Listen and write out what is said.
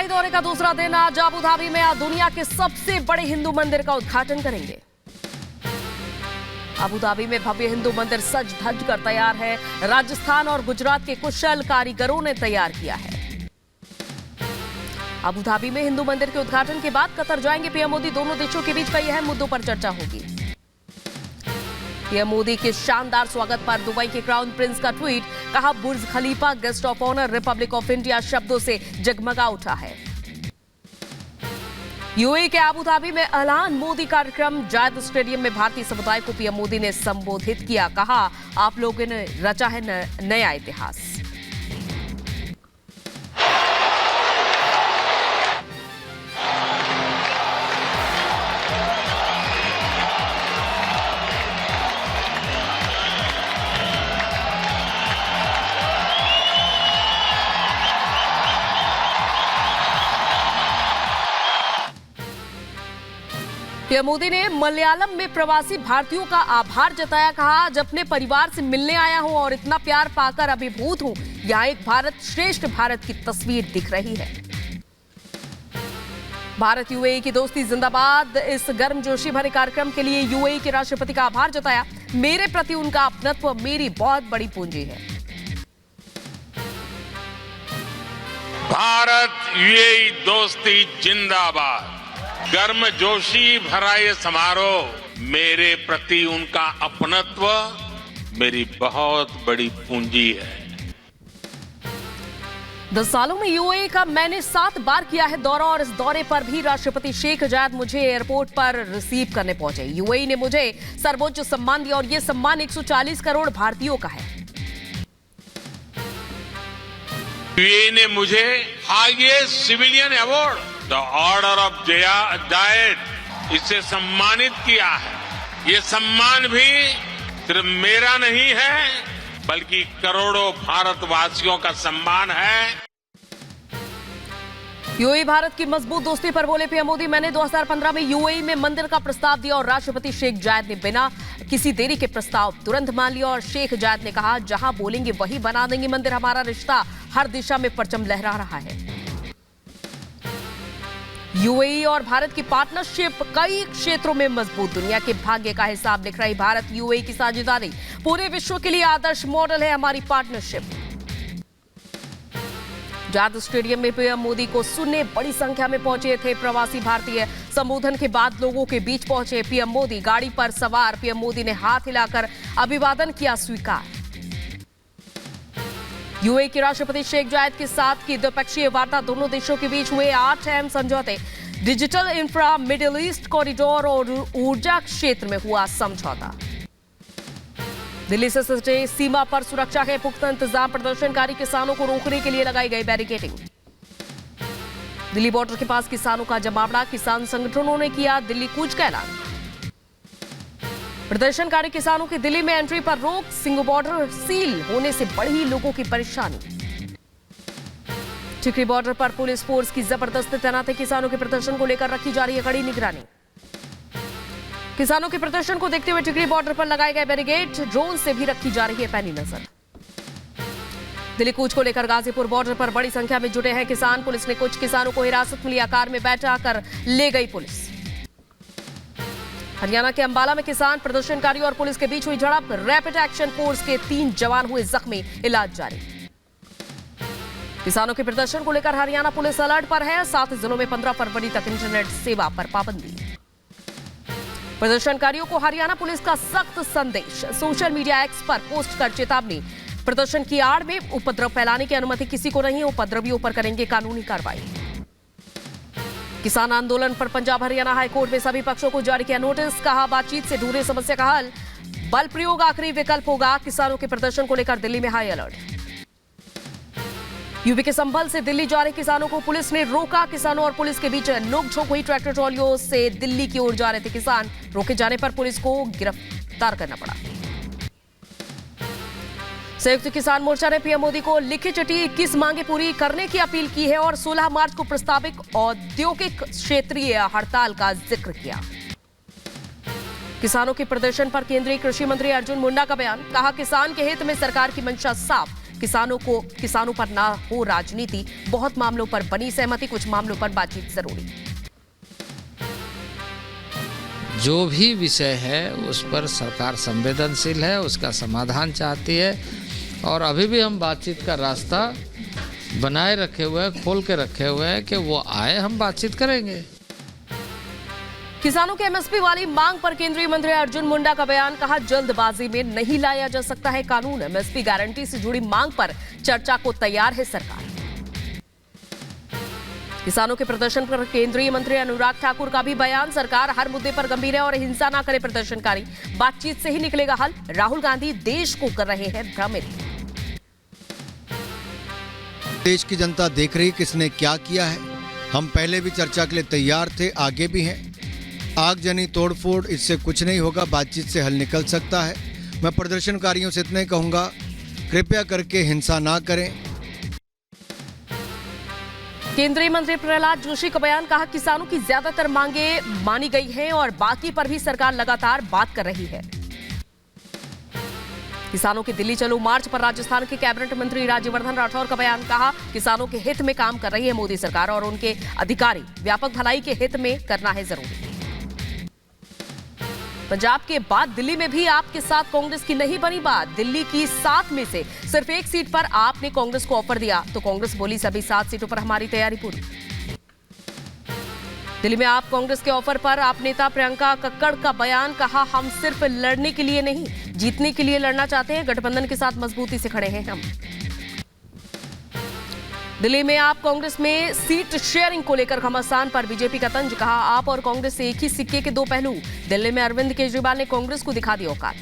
Dubai दौरे का दूसरा दिन आज अबू धाबी में आज दुनिया के सबसे बड़े हिंदू मंदिर का उद्घाटन करेंगे। अबू धाबी में भव्य हिंदू मंदिर सज धज कर तैयार है। राजस्थान और गुजरात के कुशल कारीगरों ने तैयार किया है। अबू धाबी में हिंदू मंदिर के उद्घाटन के बाद कतर जाएंगे पीएम मोदी। दोनों देशों के बीच कई अहम मुद्दों पर चर्चा होगी। पीएम मोदी के शानदार स्वागत पर दुबई के क्राउन प्रिंस का ट्वीट, कहा Burj Khalifa guest of honour republic of India शब्दों से जगमगा उठा है। यूएई के अबू धाबी में ऐलान मोदी कार्यक्रम, जायद स्टेडियम में भारतीय समुदाय को पीएम मोदी ने संबोधित किया। कहा आप लोगों ने रचा है नया इतिहास। पीएम मोदी ने मलयालम में प्रवासी भारतीयों का आभार जताया। कहा आज अपने परिवार से मिलने आया हूं और इतना प्यार पाकर अभिभूत हूं। यहां एक भारत श्रेष्ठ भारत की तस्वीर दिख रही है। भारत यूएई की दोस्ती जिंदाबाद। इस गर्मजोशी भरे कार्यक्रम के लिए यूएई के राष्ट्रपति का आभार जताया। मेरे प्रति उनका अपनत्व मेरी बहुत बड़ी पूंजी है। भारत यूएई दोस्ती जिंदाबाद। गर्मजोशी भरा ये समारोह, मेरे प्रति उनका अपनत्व मेरी बहुत बड़ी पूंजी है। 10 सालों में यूएई का मैंने 7 बार किया है दौरा और इस दौरे पर भी राष्ट्रपति शेख जायद मुझे एयरपोर्ट पर रिसीव करने पहुंचे। यूएई ने मुझे सर्वोच्च सम्मान दिया और यह सम्मान 140 करोड़ भारतीयों का है। यूएई ने मुझे highest civilian award the order of Zayed इससे सम्मानित किया है। ये सम्मान भी सिर्फ मेरा नहीं है बल्कि करोड़ों भारतवासियों का सम्मान है। यूएई भारत की मजबूत दोस्ती पर बोले पीएम मोदी, मैंने 2015 में यूएई में मंदिर का प्रस्ताव दिया और राष्ट्रपति शेख जायद ने बिना किसी देरी के प्रस्ताव तुरंत मान लिया और शेख जायद ने कहा जहां बोलेंगे वही बना देंगे मंदिर। हमारा रिश्ता हर दिशा में परचम लहरा रहा है। यूएई और भारत की पार्टनरशिप कई क्षेत्रों में मजबूत। दुनिया के भाग्य का हिसाब लिख रही भारत यूएई की साझेदारी पूरे विश्व के लिए आदर्श मॉडल है। हमारी पार्टनरशिप। जायद स्टेडियम में पीएम मोदी को सुनने बड़ी संख्या में पहुंचे थे प्रवासी भारतीय। संबोधन के बाद लोगों के बीच पहुंचे पीएम मोदी। गाड़ी पर सवार पीएम मोदी ने हाथ हिलाकर अभिवादन किया स्वीकार। यूएई के राष्ट्रपति शेख जायद के साथ की द्विपक्षीय वार्ता, दोनों देशों के बीच हुए 8 अहम समझौते। Digital infra, middle east corridor और ऊर्जा क्षेत्र में हुआ समझौता। दिल्ली से सटे सीमा पर सुरक्षा के पुख्ता इंतजाम, प्रदर्शनकारी किसानों को रोकने के लिए लगाई गई बैरिकेडिंग। दिल्ली बॉर्डर के पास किसानों का जमावड़ा, किसान संगठनों ने किया दिल्ली कूच का ऐलान। प्रदर्शनकारी किसानों की दिल्ली में एंट्री पर रोक, सिंघू बॉर्डर सील होने से बढ़ी लोगों की परेशानी। टिकरी बॉर्डर पर पुलिस फोर्स की जबरदस्त तैनाती, किसानों के प्रदर्शन को लेकर रखी जा रही है कड़ी निगरानी। किसानों के प्रदर्शन को देखते हुए टिकरी बॉर्डर पर लगाए गए बैरिकेड, ड्रोन से भी रखी जा रही है पैनी नजर। दिल्ली कूच को लेकर गाजीपुर बॉर्डर पर बड़ी संख्या में जुटे हैं किसान। पुलिस ने कुछ किसानों को हिरासत में लिया, कार में बैठा कर ले गई पुलिस। हरियाणा के अंबाला में किसान, प्रदर्शनकारी और पुलिस के बीच हुई झड़प, रैपिड एक्शन फोर्स के 3 जवान हुए जख्मी, इलाज जारी। किसानों के प्रदर्शन को लेकर हरियाणा पुलिस अलर्ट पर है। 7 जिलों में 15 फरवरी तक इंटरनेट सेवा पर पाबंदी। प्रदर्शनकारियों को हरियाणा पुलिस का सख्त संदेश, सोशल मीडिया एक्स पर पोस्ट कर चेतावनी। प्रदर्शन की आड़ में उपद्रव फैलाने की अनुमति किसी को नहीं, उपद्रवियों पर करेंगे कानूनी कार्रवाई। किसान आंदोलन पर पंजाब हरियाणा हाईकोर्ट में सभी पक्षों को जारी किया नोटिस। कहा बातचीत से ढूंढे समस्या का हल, बल प्रयोग आखिरी विकल्प होगा। किसानों के प्रदर्शन को लेकर दिल्ली में हाई अलर्ट। यूपी के संभल से दिल्ली जा रहे किसानों को पुलिस ने रोका। किसानों और पुलिस के बीच नोकझोंक हुई। ट्रैक्टर ट्रॉलियों से दिल्ली की ओर जा रहे थे किसान, रोके जाने पर पुलिस को गिरफ्तार करना पड़ा। संयुक्त किसान मोर्चा ने पीएम मोदी को लिखी चिट्ठी, 21 मांगे पूरी करने की अपील की है और 16 मार्च को प्रस्तावित औद्योगिक क्षेत्रीय हड़ताल का जिक्र किया। किसानों के प्रदर्शन पर केंद्रीय कृषि मंत्री अर्जुन मुंडा का बयान, कहा किसान के हित में सरकार की मंशा साफ, किसानों पर ना हो राजनीति, बहुत मामलों पर बनी सहमति, कुछ मामलों पर बातचीत जरूरी। जो भी विषय है उस पर सरकार संवेदनशील है, उसका समाधान चाहती है और अभी भी हम बातचीत का रास्ता बनाए रखे हुए हैं, खोल के रखे हुए हैं कि वो आए, हम बातचीत करेंगे। किसानों के एमएसपी वाली मांग पर केंद्रीय मंत्री अर्जुन मुंडा का बयान, कहा जल्दबाजी में नहीं लाया जा सकता है कानून, एमएसपी गारंटी से जुड़ी मांग पर चर्चा को तैयार है सरकार। किसानों के प्रदर्शन पर केंद्रीय मंत्री अनुराग ठाकुर का भी बयान, सरकार हर मुद्दे पर गंभीर है और हिंसा ना करे प्रदर्शनकारी, बातचीत से ही निकलेगा हल, राहुल गांधी देश को कर रहे हैं भ्रमित। देश की जनता देख रही किसने क्या किया है, हम पहले भी चर्चा के लिए तैयार थे, आगे भी हैं। आगजनी तोड़फोड़ इससे कुछ नहीं होगा, बातचीत से हल निकल सकता है। मैं प्रदर्शनकारियों से इतना ही कहूँगा, कृपया करके हिंसा ना करें। केंद्रीय मंत्री प्रहलाद जोशी का बयान, कहा किसानों की ज्यादातर मांगे मानी गई हैं और बाकी पर भी सरकार लगातार बात कर रही है। किसानों के दिल्ली चलो मार्च पर राजस्थान के कैबिनेट मंत्री राज्यवर्धन राठौर का बयान, कहा किसानों के हित में काम कर रही है मोदी सरकार और उनके अधिकारी, व्यापक भलाई के हित में करना है जरूरी। पंजाब के बाद दिल्ली में भी आपके साथ कांग्रेस की नहीं बनी बात, दिल्ली की 7 में से सिर्फ 1 सीट पर आपने कांग्रेस को ऑफर दिया तो कांग्रेस बोली सभी 7 सीटों पर हमारी तैयारी पूरी। दिल्ली में आप कांग्रेस के ऑफर पर आप नेता प्रियंका कक्कड़ का बयान, कहा हम सिर्फ लड़ने के लिए नहीं जीतने के लिए लड़ना चाहते हैं, गठबंधन के साथ मजबूती से खड़े हैं हम। दिल्ली में आप कांग्रेस में सीट शेयरिंग को लेकर घमासान पर बीजेपी का तंज, कहा आप और कांग्रेस एक ही सिक्के के दो पहलू, दिल्ली में अरविंद केजरीवाल ने कांग्रेस को दिखा दी औकात।